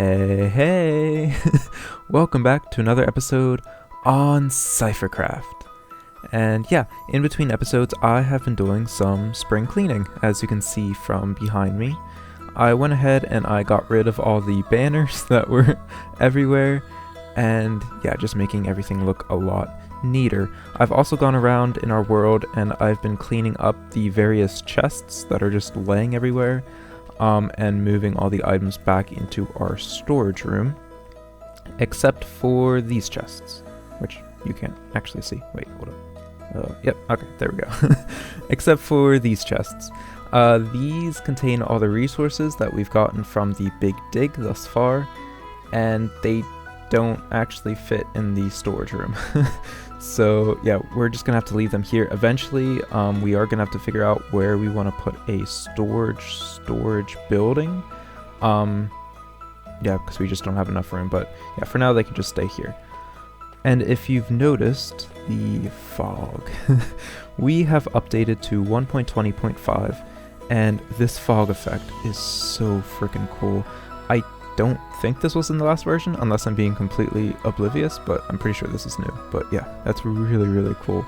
Hey! Welcome back to another episode on CypherCraft. And yeah, in between episodes, I have been doing some spring cleaning, as you can see from behind me. I went ahead and I got rid of all the banners that were everywhere, and yeah, just making everything look a lot neater. I've also gone around in our world and I've been cleaning up the various chests that are just laying everywhere. And moving all the items back into our storage room, except for these chests, which you can't actually see. Wait, hold up. Yep, okay, there we go. Except for these chests. These contain all the resources that we've gotten from the Big Dig thus far, and they don't actually fit in the storage room. So yeah, we're just gonna have to leave them here. Eventually, we are gonna have to figure out where we want to put a storage building. Yeah, because we just don't have enough room. But yeah, for now they can just stay here. And if you've noticed the fog, we have updated to 1.20.5, and this fog effect is so freaking cool. I don't think this was in the last version, unless I'm being completely oblivious, but I'm pretty sure this is new. But yeah, that's really, really cool.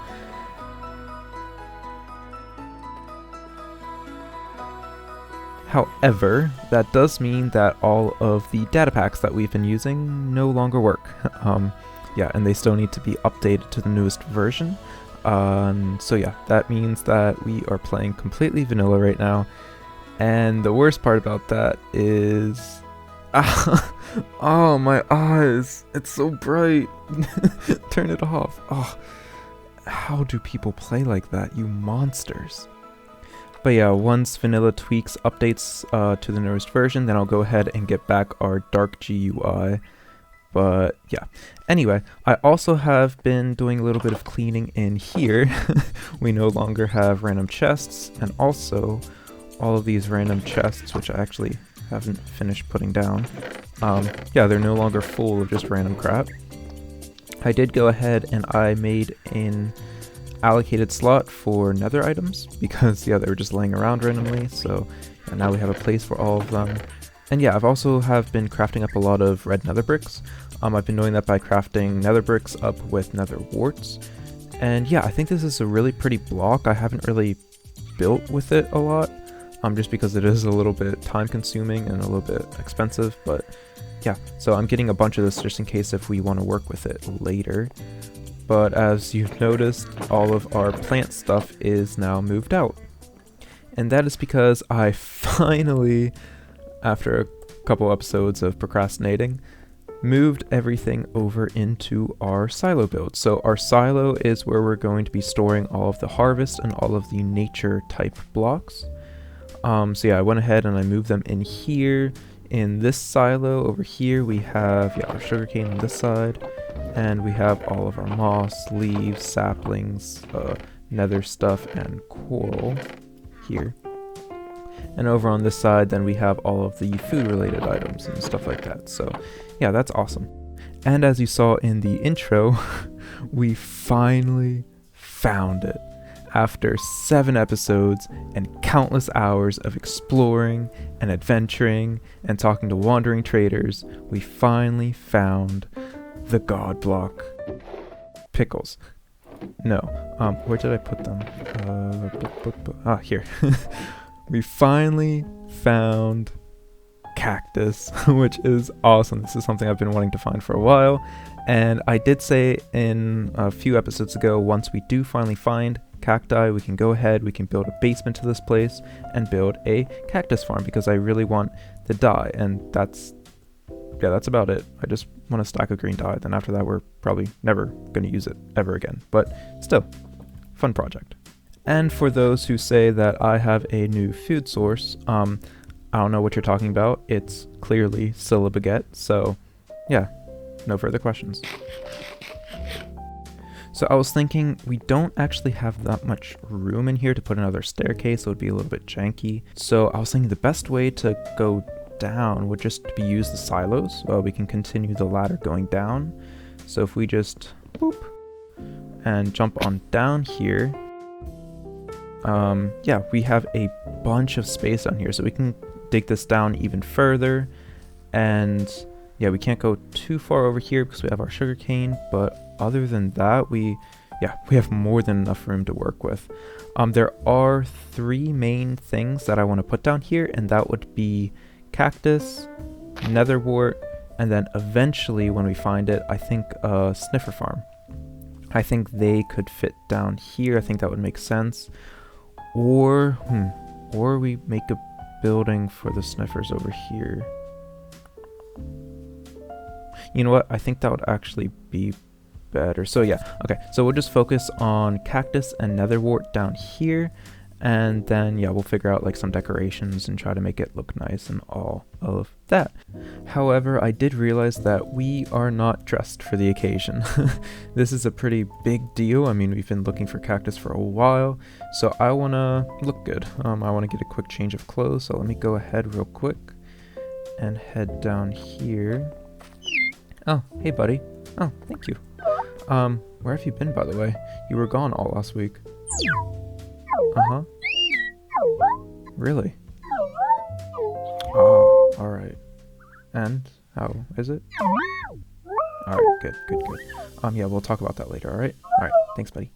However, that does mean that all of the data packs that we've been using no longer work. Yeah, and they still need to be updated to the newest version. So yeah, that means that we are playing completely vanilla right now. And the worst part about that is... oh, my eyes. It's so bright. Turn it off. Oh, how do people play like that, you monsters? But yeah, once vanilla tweaks updates to the newest version, then I'll go ahead and get back our dark GUI. But yeah, anyway, I also have been doing a little bit of cleaning in here. We no longer have random chests, and also all of these random chests, which I actually haven't finished putting down. Yeah, they're no longer full of just random crap. I did go ahead and I made an allocated slot for nether items because yeah, they were just laying around randomly. So yeah, now we have a place for all of them. And yeah, I've also been crafting up a lot of red nether bricks. I've been doing that by crafting nether bricks up with nether warts. And yeah, I think this is a really pretty block. I haven't really built with it a lot. Just because it is a little bit time consuming and a little bit expensive, but yeah, so I'm getting a bunch of this just in case if we want to work with it later. But as you've noticed, all of our plant stuff is now moved out. And that is because I finally, after a couple episodes of procrastinating, moved everything over into our silo build. So our silo is where we're going to be storing all of the harvest and all of the nature type blocks. So yeah, I went ahead and I moved them in here. In this silo over here, we have our sugarcane on this side, and we have all of our moss, leaves, saplings, nether stuff, and coral here. And over on this side, then we have all of the food-related items and stuff like that. So yeah, that's awesome. And as you saw in the intro, we finally found it. After 7 episodes and countless hours of exploring and adventuring and talking to wandering traders, we finally found the God block. Pickles. No. Where did I put them? Here. We finally found cactus, which is awesome. This is something I've been wanting to find for a while. And I did say in a few episodes ago, once we do finally find cacti, we can go ahead, we can build a basement to this place and build a cactus farm because I really want the dye, and that's about it. I just want a stack of green dye, then after that we're probably never going to use it ever again, but still, fun project. And for those who say that I have a new food source, I don't know what you're talking about. It's clearly Syllabaguette, so yeah, no further questions. So I was thinking we don't actually have that much room in here to put another staircase, so it would be a little bit janky. So I was thinking the best way to go down would just be use the silos. Well, we can continue the ladder going down. So if we just boop and jump on down here, yeah, we have a bunch of space down here, so we can dig this down even further And yeah, we can't go too far over here because we have our sugarcane, but other than that, we have more than enough room to work with. There are 3 main things that I want to put down here, and that would be cactus, netherwort, and then eventually when we find it, I think a sniffer farm. I think they could fit down here. I think that would make sense. Or we make a building for the sniffers over here. You know what? I think that would actually be better. So yeah, okay. So we'll just focus on cactus and netherwort down here. And then, yeah, we'll figure out like some decorations and try to make it look nice and all of that. However, I did realize that we are not dressed for the occasion. This is a pretty big deal. I mean, we've been looking for cactus for a while, so I want to look good. I want to get a quick change of clothes, so let me go ahead real quick and head down here. Oh, hey buddy. Oh, thank you. Where have you been, by the way? You were gone all last week. Uh-huh. Really? Oh, alright. And how is it? Alright, good. Yeah, we'll talk about that later, alright? Alright, thanks, buddy.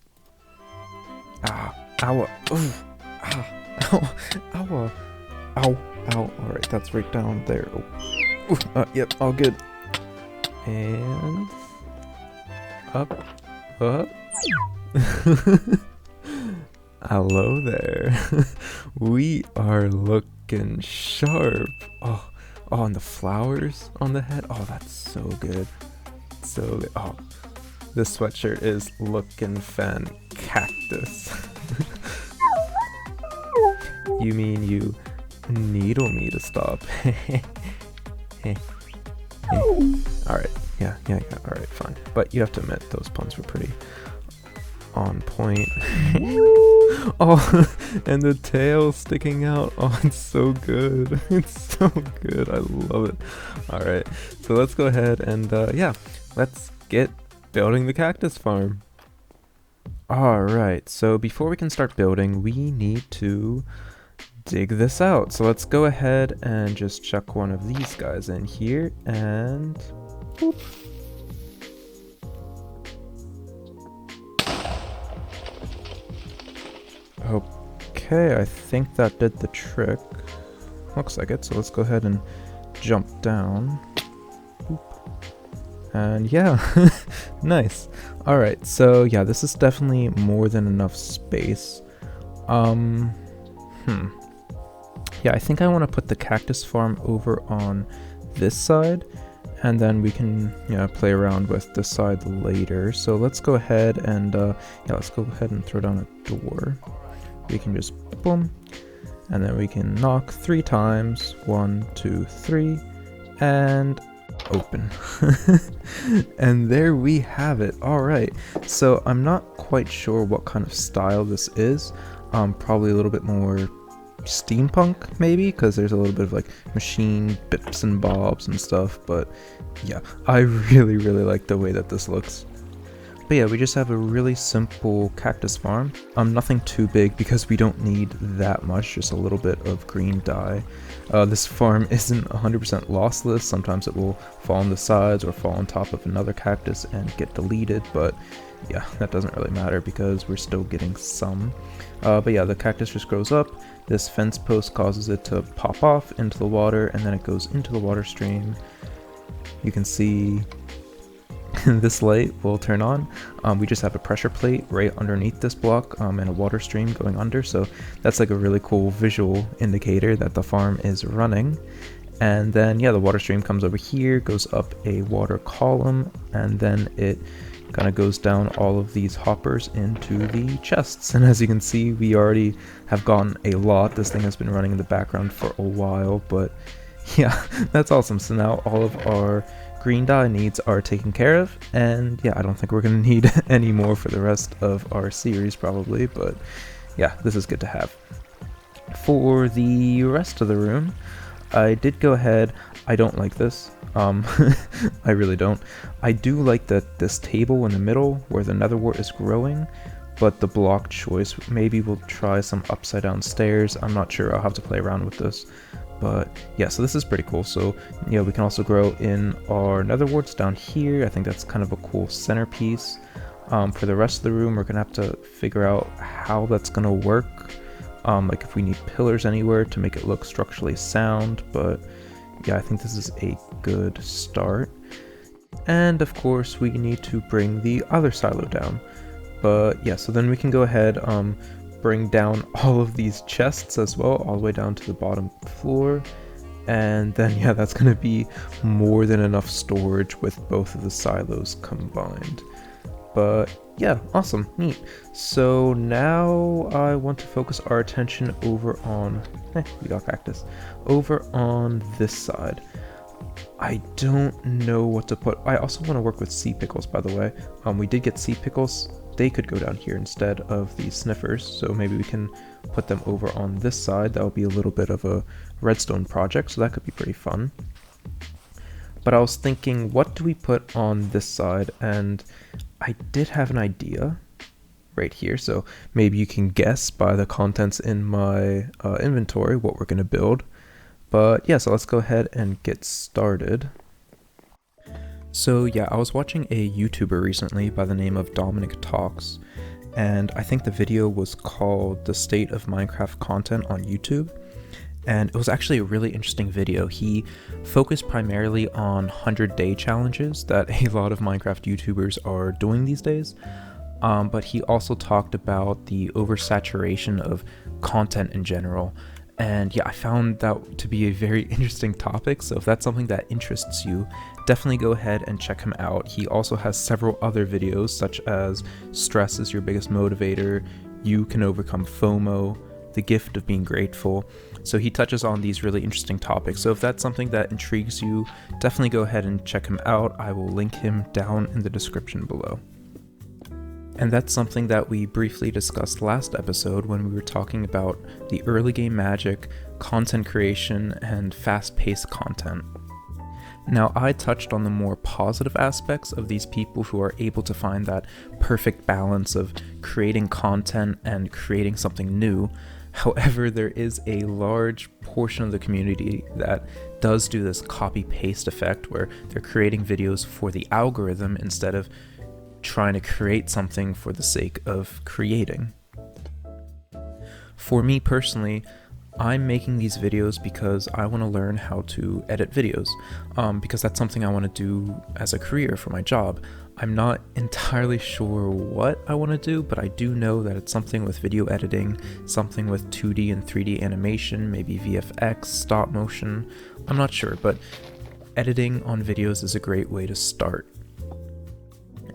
Ah, ow, ooh, ah, ow, ow, ow, ow. Alright, that's right down there. Oh. Ooh, yep, all good. And up. Hello there. We are looking sharp. Oh, and the flowers on the head. Oh, that's so good. So good. Oh, this sweatshirt is looking fan-cactus. You mean you needle me to stop? Alright, yeah, alright, fine. But you have to admit, those puns were pretty on point. Oh, and the tail sticking out. Oh, it's so good. It's so good. I love it. Alright, so let's go ahead and, yeah, let's get building the cactus farm. Alright, so before we can start building, we need to dig this out. So let's go ahead and just chuck one of these guys in here, and boop. Okay, I think that did the trick. Looks like it, so let's go ahead and jump down. Boop. And yeah, nice. Alright, so yeah, this is definitely more than enough space. Yeah, I think I want to put the cactus farm over on this side, and then we can, play around with this side later. So let's go ahead and, let's go ahead and throw down a door. We can just boom, and then we can knock 3 times. 1, 2, 3, and open. And there we have it. All right. So I'm not quite sure what kind of style this is. Probably a little bit more steampunk maybe, because there's a little bit of like machine bips and bobs and stuff, but yeah, I really like the way that this looks. But yeah, we just have a really simple cactus farm. Nothing too big because we don't need that much, just a little bit of green dye. This farm isn't 100% lossless. Sometimes it will fall on the sides or fall on top of another cactus and get deleted, but yeah, that doesn't really matter because we're still getting some. But yeah, the cactus just grows up. This fence post causes it to pop off into the water, and then it goes into the water stream. You can see this light will turn on. We just have a pressure plate right underneath this block and a water stream going under, so that's like a really cool visual indicator that the farm is running. And then yeah, the water stream comes over here, goes up a water column, and then it kind of goes down all of these hoppers into the chests. And as you can see, we already have gotten a lot. This thing has been running in the background for a while, but yeah, that's awesome. So now all of our green dye needs are taken care of, and yeah, I don't think we're going to need any more for the rest of our series probably, but yeah, this is good to have. For the rest of the room, I did go ahead. I don't like this. I really don't. I do like that this table in the middle where the netherwort is growing, but the block choice, maybe we'll try some upside down stairs. I'm not sure, I'll have to play around with this. But yeah, so this is pretty cool. So yeah, we can also grow in our nether warts down here. I think that's kind of a cool centerpiece. For the rest of the room, we're gonna have to figure out how that's gonna work. Like if we need pillars anywhere to make it look structurally sound, but yeah, I think this is a good start. And of course, we need to bring the other silo down. But yeah, so then we can go ahead, bring down all of these chests as well, all the way down to the bottom floor. And then yeah, that's gonna be more than enough storage with both of the silos combined. But yeah, awesome, neat. So now I want to focus our attention over on, we got cactus, over on this side. I don't know what to put. I also want to work with sea pickles, by the way. We did get sea pickles. They could go down here instead of these sniffers, so maybe we can put them over on this side. That will be a little bit of a redstone project, so that could be pretty fun. But I was thinking, what do we put on this side? And I did have an idea right here, so maybe you can guess by the contents in my inventory what we're going to build. But yeah, so let's go ahead and get started. So yeah, I was watching a YouTuber recently by the name of Dominic Talks, and I think the video was called The State of Minecraft Content on YouTube. And it was actually a really interesting video. He focused primarily on 100-day challenges that a lot of Minecraft YouTubers are doing these days. But he also talked about the oversaturation of content in general. And yeah, I found that to be a very interesting topic. So if that's something that interests you, definitely go ahead and check him out. He also has several other videos, such as Stress is Your Biggest Motivator, You Can Overcome FOMO, The Gift of Being Grateful. So he touches on these really interesting topics. So if that's something that intrigues you, definitely go ahead and check him out. I will link him down in the description below. And that's something that we briefly discussed last episode when we were talking about the early game magic, content creation, and fast-paced content. Now, I touched on the more positive aspects of these people who are able to find that perfect balance of creating content and creating something new. However, there is a large portion of the community that does do this copy-paste effect where they're creating videos for the algorithm instead of trying to create something for the sake of creating. For me personally, I'm making these videos because I want to learn how to edit videos, because that's something I want to do as a career for my job. I'm not entirely sure what I want to do, but I do know that it's something with video editing, something with 2D and 3D animation, maybe VFX, stop motion. I'm not sure, but editing on videos is a great way to start.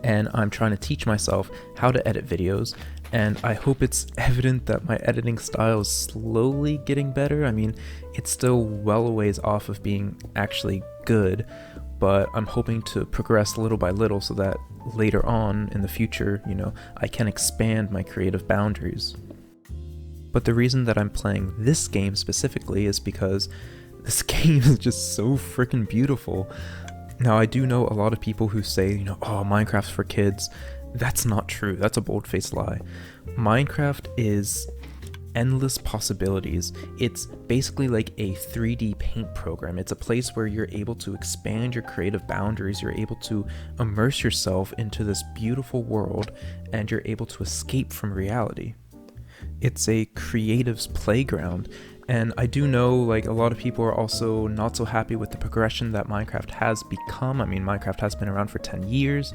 And I'm trying to teach myself how to edit videos, and I hope it's evident that my editing style is slowly getting better. I mean, it's still well a ways off of being actually good, but I'm hoping to progress little by little so that later on in the future, I can expand my creative boundaries. But the reason that I'm playing this game specifically is because this game is just so freaking beautiful. Now, I do know a lot of people who say, oh, Minecraft's for kids. That's not true. That's a bold-faced lie. Minecraft is endless possibilities. It's basically like a 3D paint program. It's a place where you're able to expand your creative boundaries. You're able to immerse yourself into this beautiful world, and you're able to escape from reality. It's a creative's playground. And I do know, a lot of people are also not so happy with the progression that Minecraft has become. I mean, Minecraft has been around for 10 years,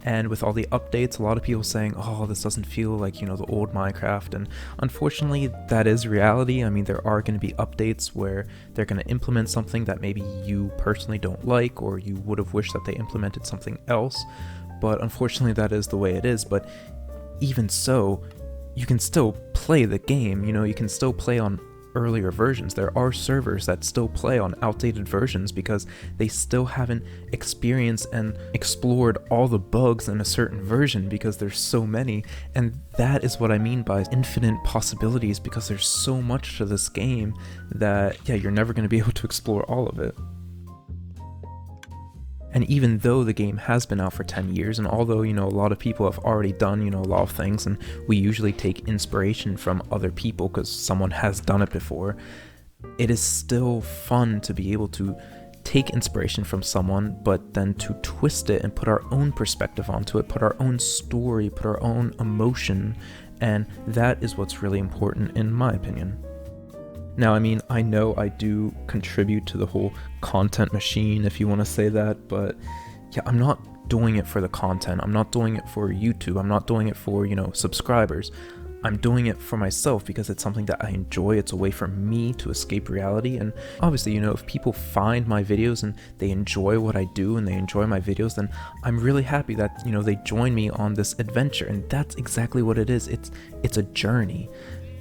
and with all the updates, a lot of people saying, oh, this doesn't feel like, the old Minecraft, and unfortunately, that is reality. I mean, there are going to be updates where they're going to implement something that maybe you personally don't like, or you would have wished that they implemented something else, but unfortunately, that is the way it is. But even so, you can still play the game, you can still play on earlier versions. There are servers that still play on outdated versions because they still haven't experienced and explored all the bugs in a certain version because there's so many, and that is what I mean by infinite possibilities, because there's so much to this game that, you're never going to be able to explore all of it. And even though the game has been out for 10 years, and although, a lot of people have already done, a lot of things, and we usually take inspiration from other people because someone has done it before, it is still fun to be able to take inspiration from someone, but then to twist it and put our own perspective onto it, put our own story, put our own emotion, and that is what's really important in my opinion. Now, I mean, I know I do contribute to the whole content machine, if you want to say that, but yeah, I'm not doing it for the content. I'm not doing it for YouTube. I'm not doing it for, subscribers. I'm doing it for myself because it's something that I enjoy. It's a way for me to escape reality. And obviously, if people find my videos and they enjoy what I do and they enjoy my videos, then I'm really happy that, they join me on this adventure. And that's exactly what it is. It's a journey.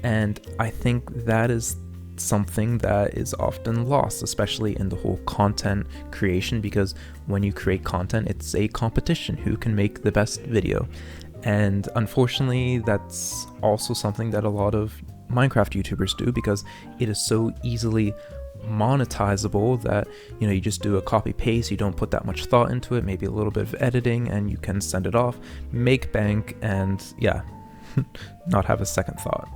And I think that is something that is often lost, especially in the whole content creation, because when you create content, it's a competition who can make the best video. And unfortunately, that's also something that a lot of Minecraft YouTubers do, because it is so easily monetizable that, you just do a copy paste, you don't put that much thought into it, maybe a little bit of editing, and you can send it off, make bank, and yeah, not have a second thought.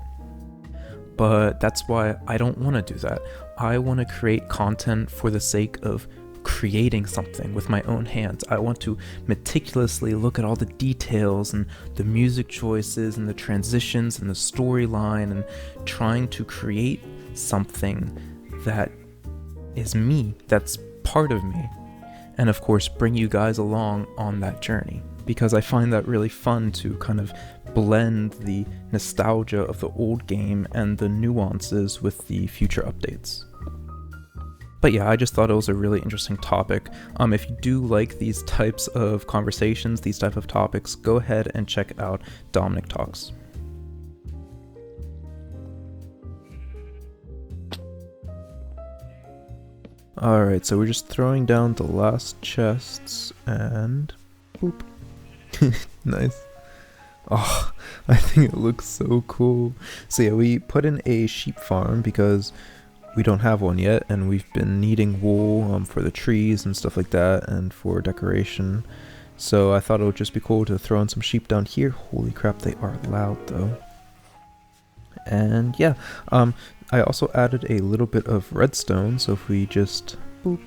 But that's why I don't want to do that. I want to create content for the sake of creating something with my own hands. I want to meticulously look at all the details and the music choices and the transitions and the storyline, and trying to create something that is me, that's part of me. And of course, bring you guys along on that journey, because I find that really fun to kind of blend the nostalgia of the old game and the nuances with the future updates. But yeah, I just thought it was a really interesting topic. If you do like these types of conversations, these type of topics, go ahead and check out Dominic Talks. Alright, so we're just throwing down the last chests, and boop. Nice. Oh, I think it looks so cool. So yeah, we put in a sheep farm because we don't have one yet, and we've been needing wool for the trees and stuff like that, and for decoration. So I thought it would just be cool to throw in some sheep down here. Holy crap, they are loud though. And yeah, I also added a little bit of redstone, so if we just boop,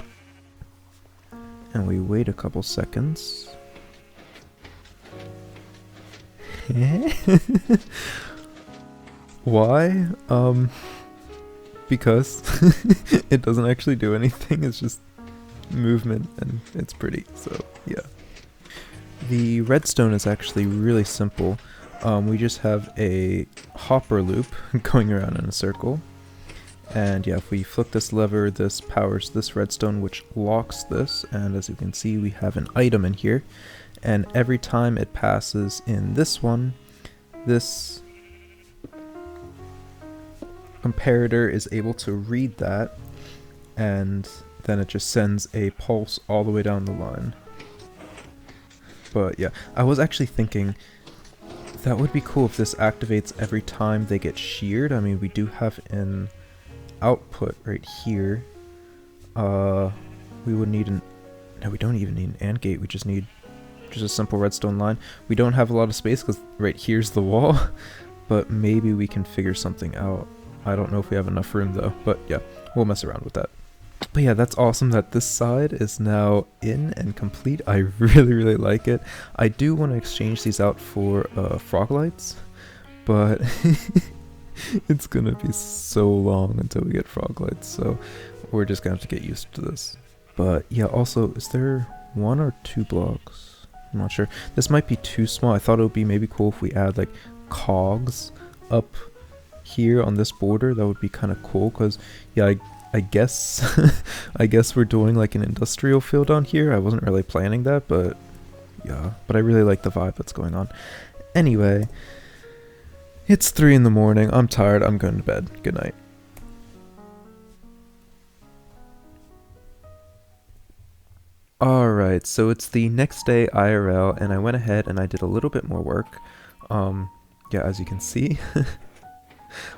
and we wait a couple seconds. Why? Because it doesn't actually do anything, it's just movement, and it's pretty, so yeah. The redstone is actually really simple. We just have a hopper loop going around in a circle, and yeah, if we flick this lever, this powers this redstone, which locks this, and as you can see, we have an item in here, and every time it passes in this one, this comparator is able to read that, and then it just sends a pulse all the way down the line. But yeah, I was actually thinking that would be cool if this activates every time they get sheared. I mean, we do have an output right here. We would need an... No, we don't even need an AND gate, we just need just a simple redstone line. We don't have a lot of space because right here's the wall, but maybe we can figure something out. I don't know if we have enough room though, but yeah, we'll mess around with that. But yeah, that's awesome that this side is now in and complete. I really like it. I do want to exchange these out for frog lights, but it's gonna be so long until we get frog lights, so we're just gonna have to get used to this. But yeah, also, is there 1 or 2 blocks? I'm not sure. This might be too small. I thought it would be maybe cool if we add like cogs up here on this border. That would be kind of cool, because yeah, I guess I guess we're doing like an industrial field on here. I wasn't really planning that, but yeah, but I really like the vibe that's going on. Anyway, it's 3 in the morning. I'm tired. I'm going to bed. Good night. Alright, so it's the next day IRL, and I went ahead and I did a little bit more work. Yeah, as you can see,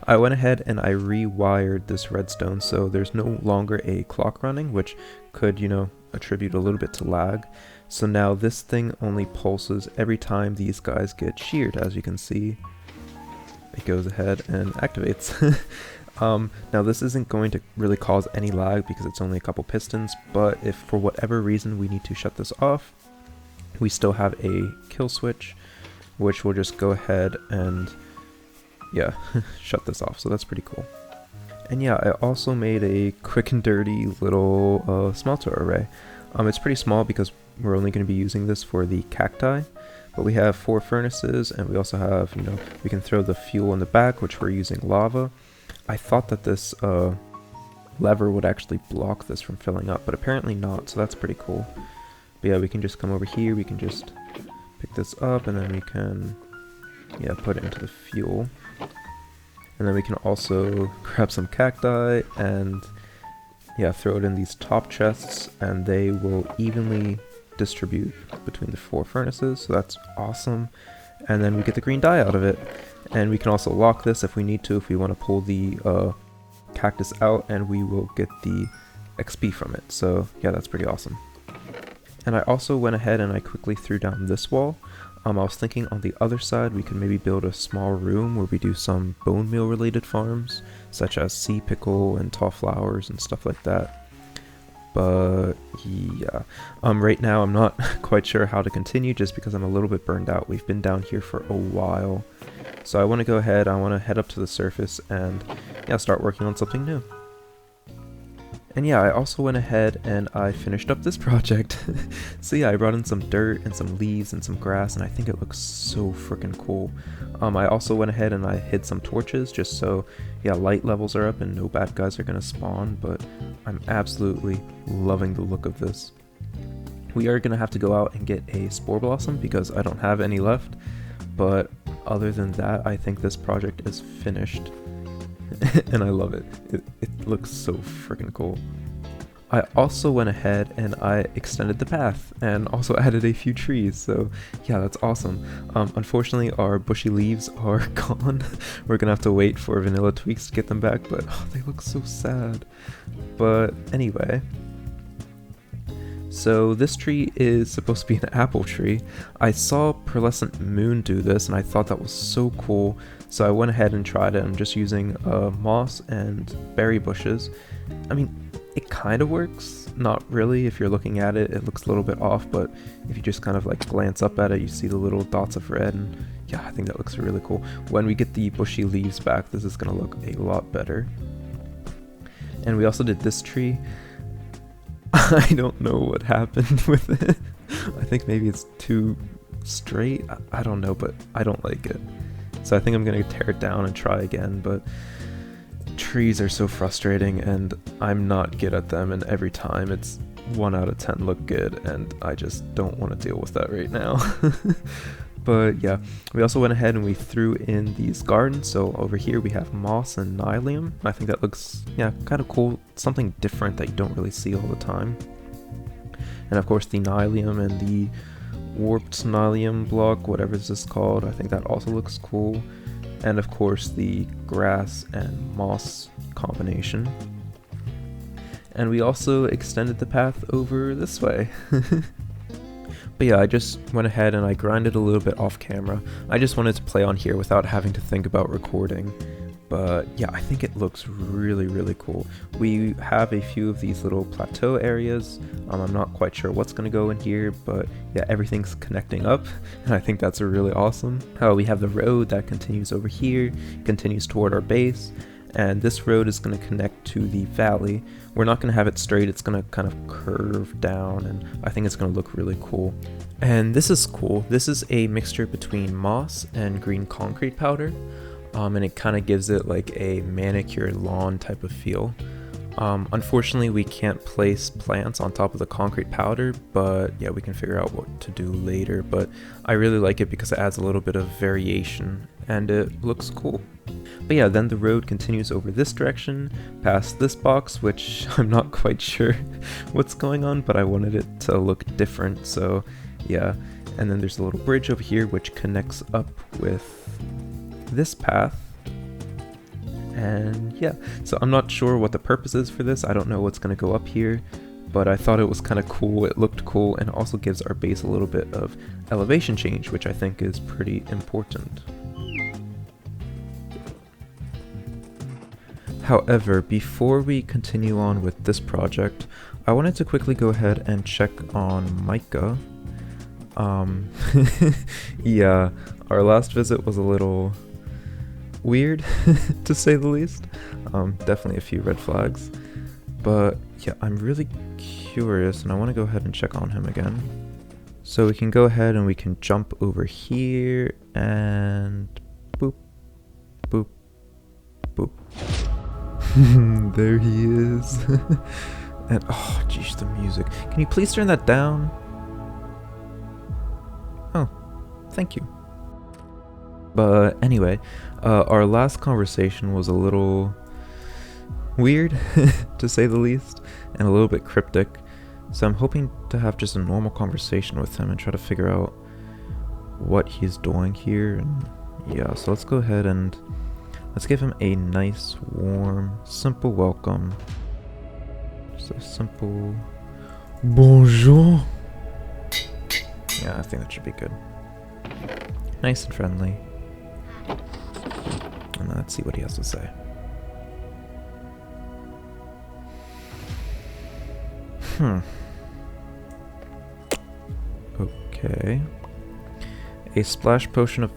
I went ahead and I rewired this redstone, so there's no longer a clock running, which could, attribute a little bit to lag. So now this thing only pulses every time these guys get sheared. As you can see, it goes ahead and activates. Now this isn't going to really cause any lag because it's only a couple pistons, but if for whatever reason we need to shut this off, we still have a kill switch, which will just go ahead and, yeah, shut this off, so that's pretty cool. And yeah, I also made a quick and dirty little smelter array. It's pretty small because we're only going to be using this for the cacti, but we have 4 furnaces, and we also have, you know, we can throw the fuel in the back, which we're using lava. I thought that this lever would actually block this from filling up, but apparently not, so that's pretty cool. But yeah, we can just come over here, we can just pick this up, and then we can, yeah, put it into the fuel. And then we can also grab some cacti and, yeah, throw it in these top chests, and they will evenly distribute between the 4 furnaces, so that's awesome. And then we get the green dye out of it, and we can also lock this if we need to, if we want to pull the cactus out, and we will get the XP from it. So yeah, that's pretty awesome. And I also went ahead and I quickly threw down this wall. I was thinking on the other side we could maybe build a small room where we do some bone meal related farms, such as sea pickle and tall flowers and stuff like that. But yeah, right now I'm not quite sure how to continue just because I'm a little bit burned out. We've been down here for a while. So I want to go ahead, I want to head up to the surface and, yeah, start working on something new. And yeah, I also went ahead and I finished up this project. So yeah, I brought in some dirt and some leaves and some grass, and I think it looks so freaking cool. I also went ahead and I hid some torches just so, yeah, light levels are up and no bad guys are gonna spawn, but I'm absolutely loving the look of this. We are gonna have to go out and get a spore blossom because I don't have any left, but other than that, I think this project is finished. And I love it. It looks so freaking cool. I also went ahead and I extended the path and also added a few trees, so yeah, that's awesome. Unfortunately, our bushy leaves are gone. We're gonna have to wait for vanilla tweaks to get them back, but oh, they look so sad. But anyway, so this tree is supposed to be an apple tree. I saw Pearlescent Moon do this and I thought that was so cool, so I went ahead and tried it. I'm just using moss and berry bushes. I mean, it kind of works, not really. If you're looking at it, it looks a little bit off, but if you just kind of like glance up at it, you see the little dots of red, and yeah, I think that looks really cool. When we get the bushy leaves back, this is gonna look a lot better. And we also did this tree. I don't know what happened with it. I think maybe it's too straight. I don't know, but I don't like it. So I think I'm gonna tear it down and try again, but trees are so frustrating and I'm not good at them, and every time it's 1 out of 10 look good, and I just don't want to deal with that right now. But yeah, we also went ahead and we threw in these gardens. So over here we have moss and nylium. I think that looks, yeah, kind of cool. Something different that you don't really see all the time. And of course the nylium and the warped nylium block, whatever this is called, I think that also looks cool. And of course the grass and moss combination. And we also extended the path over this way. But yeah, I just went ahead and I grinded a little bit off camera. I just wanted to play on here without having to think about recording. But yeah, I think it looks really, really cool. We have a few of these little plateau areas. I'm not quite sure what's going to go in here, but yeah, everything's connecting up, and I think that's really awesome. We have the road that continues over here, continues toward our base, and this road is going to connect to the valley. We're not going to have it straight, it's going to kind of curve down, and I think it's going to look really cool. And this is cool. This is a mixture between moss and green concrete powder. And it kind of gives it like a manicured lawn type of feel. Unfortunately, we can't place plants on top of the concrete powder, but yeah, we can figure out what to do later. But I really like it because it adds a little bit of variation and it looks cool. But yeah, then the road continues over this direction, past this box, which I'm not quite sure what's going on, but I wanted it to look different, so yeah. And then there's a little bridge over here which connects up with this path, and yeah, so I'm not sure what the purpose is for this. I don't know what's going to go up here, but I thought it was kind of cool. It looked cool and also gives our base a little bit of elevation change, which I think is pretty important. However, before we continue on with this project, I wanted to quickly go ahead and check on Mica. Yeah, our last visit was a little weird, to say the least. Definitely a few red flags. But yeah, I'm really curious and I want to go ahead and check on him again. So we can go ahead and we can jump over here and boop, boop, boop. There he is. And oh jeez, the music. Can you please turn that down? Oh, thank you. But anyway, our last conversation was a little weird, to say the least, and a little bit cryptic. So I'm hoping to have just a normal conversation with him and try to figure out what he's doing here. And yeah, so let's go ahead and let's give him a nice, warm, simple welcome. Just a simple bonjour. Yeah, I think that should be good. Nice and friendly. And then let's see what he has to say. Okay. A splash potion of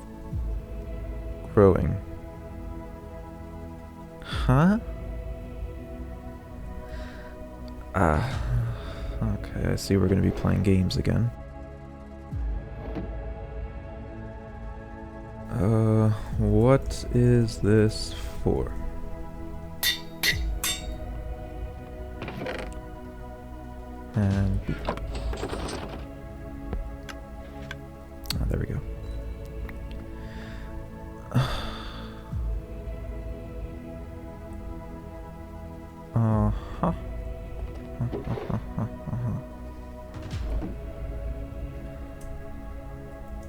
growing. Huh? Okay, I see we're gonna be playing games again. What is this for? And there we go. Uh-huh.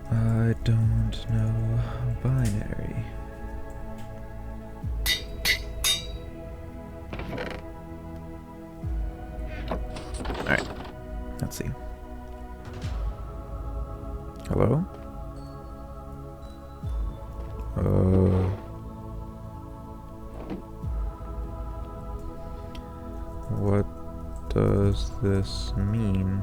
I don't know binary. Alright, let's see. Hello? What does this mean?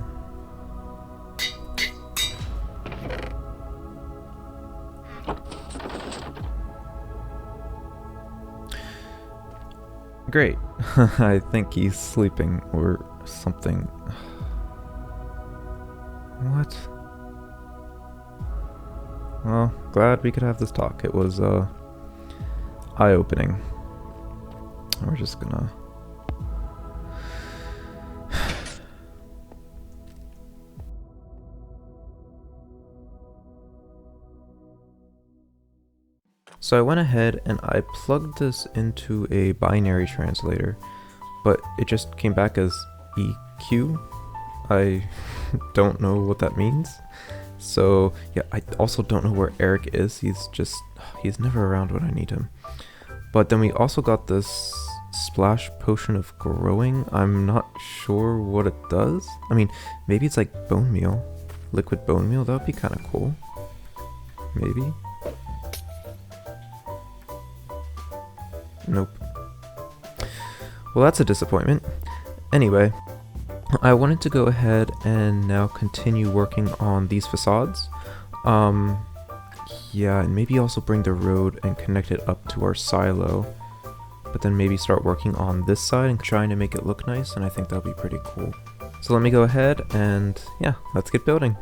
Great. I think he's sleeping or something. What? Well, glad we could have this talk. It was eye-opening. We're just gonna So I went ahead and I plugged this into a binary translator, but it just came back as EQ. I don't know what that means. So yeah, I also don't know where Eric is. He's never around when I need him. But then we also got this splash potion of growing. I'm not sure what it does. I mean, maybe it's like bone meal, liquid bone meal. That would be kind of cool. Maybe. Nope. Well, that's a disappointment. Anyway, I wanted to go ahead and now continue working on these facades. Yeah, and maybe also bring the road and connect it up to our silo. But then maybe start working on this side and trying to make it look nice, and I think that'll be pretty cool. So let me go ahead and yeah, let's get building.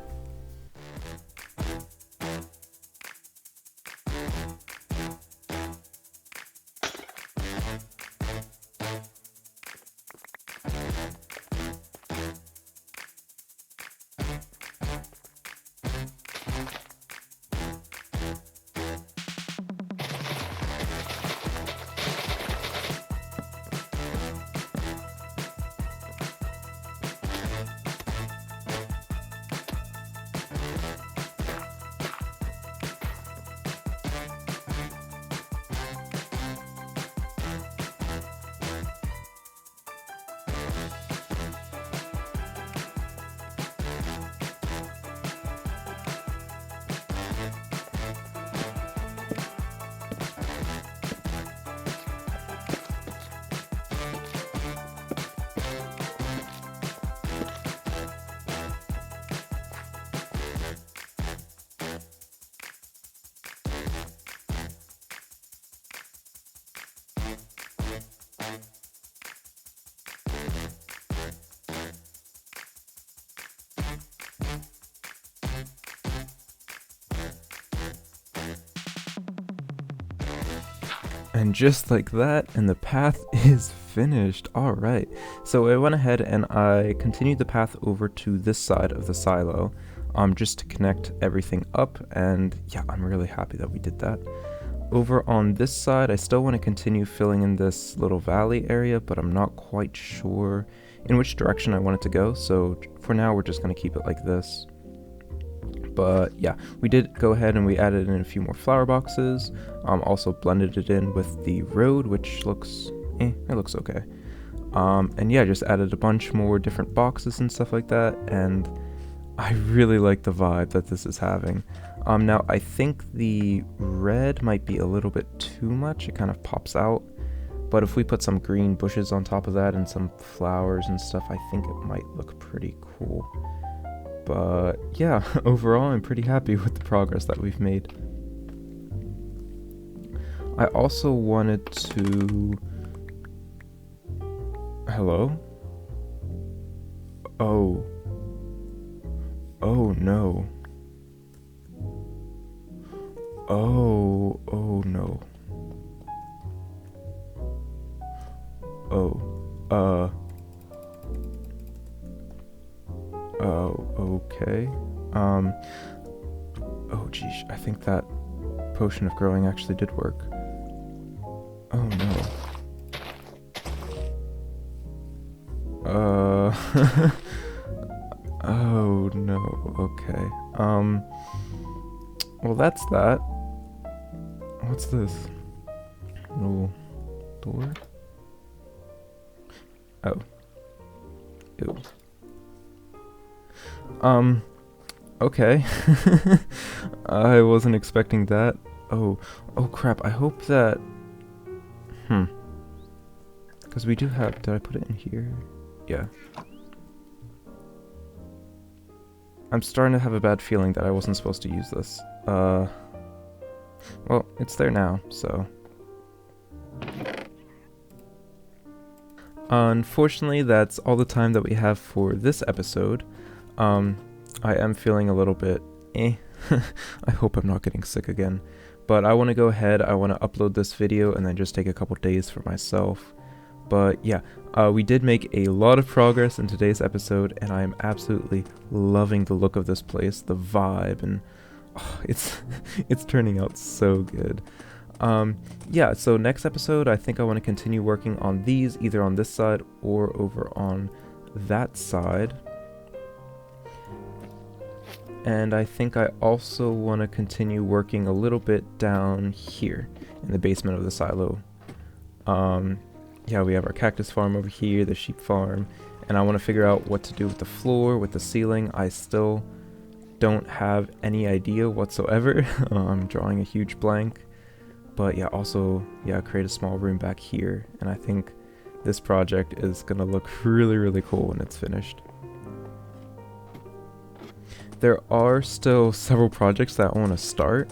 And just like that, and the path is finished. Alright, so I went ahead and I continued the path over to this side of the silo, just to connect everything up, and yeah, I'm really happy that we did that. Over on this side, I still want to continue filling in this little valley area, but I'm not quite sure in which direction I want it to go, so for now we're just going to keep it like this. But yeah, we did go ahead and we added in a few more flower boxes, also blended it in with the road, which looks, it looks okay. And yeah, just added a bunch more different boxes and stuff like that, and I really like the vibe that this is having. Now I think the red might be a little bit too much, it kind of pops out, but if we put some green bushes on top of that and some flowers and stuff, I think it might look pretty cool. But yeah, overall I'm pretty happy with the progress that we've made. I also wanted to... Hello? Oh. Oh no. Oh no. Okay. Oh geez, I think that potion of growing actually did work. Oh no. Oh no, okay. Well that's that. What's this? Little door? Oh. Ew. Okay. I wasn't expecting that. Oh crap, I hope that... Because we do have... Did I put it in here? Yeah. I'm starting to have a bad feeling that I wasn't supposed to use this. Well, it's there now, so... Unfortunately, that's all the time that we have for this episode. I am feeling a little bit I hope I'm not getting sick again. But I want to go ahead, I want to upload this video and then just take a couple days for myself. But yeah, we did make a lot of progress in today's episode, and I am absolutely loving the look of this place, the vibe, and it's turning out so good. Yeah, so next episode, I think I want to continue working on these, either on this side or over on that side. And I think I also want to continue working a little bit down here in the basement of the silo. Yeah, we have our cactus farm over here, the sheep farm, and I want to figure out what to do with the floor, with the ceiling. I still don't have any idea whatsoever. I'm drawing a huge blank. But yeah, also, yeah, create a small room back here, and I think this project is gonna look really, really cool when it's finished. There are still several projects that I want to start.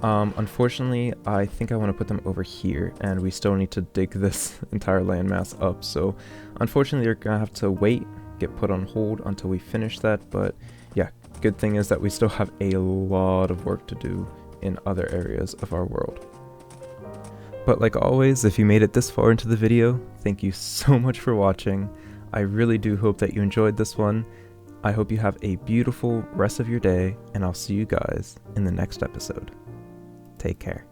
Unfortunately, I think I want to put them over here, and we still need to dig this entire landmass up, so unfortunately you're gonna have to wait, get put on hold until we finish that. But yeah, good thing is that we still have a lot of work to do in other areas of our world. But like always, if you made it this far into the video, thank you so much for watching. I really do hope that you enjoyed this one. I hope you have a beautiful rest of your day, and I'll see you guys in the next episode. Take care.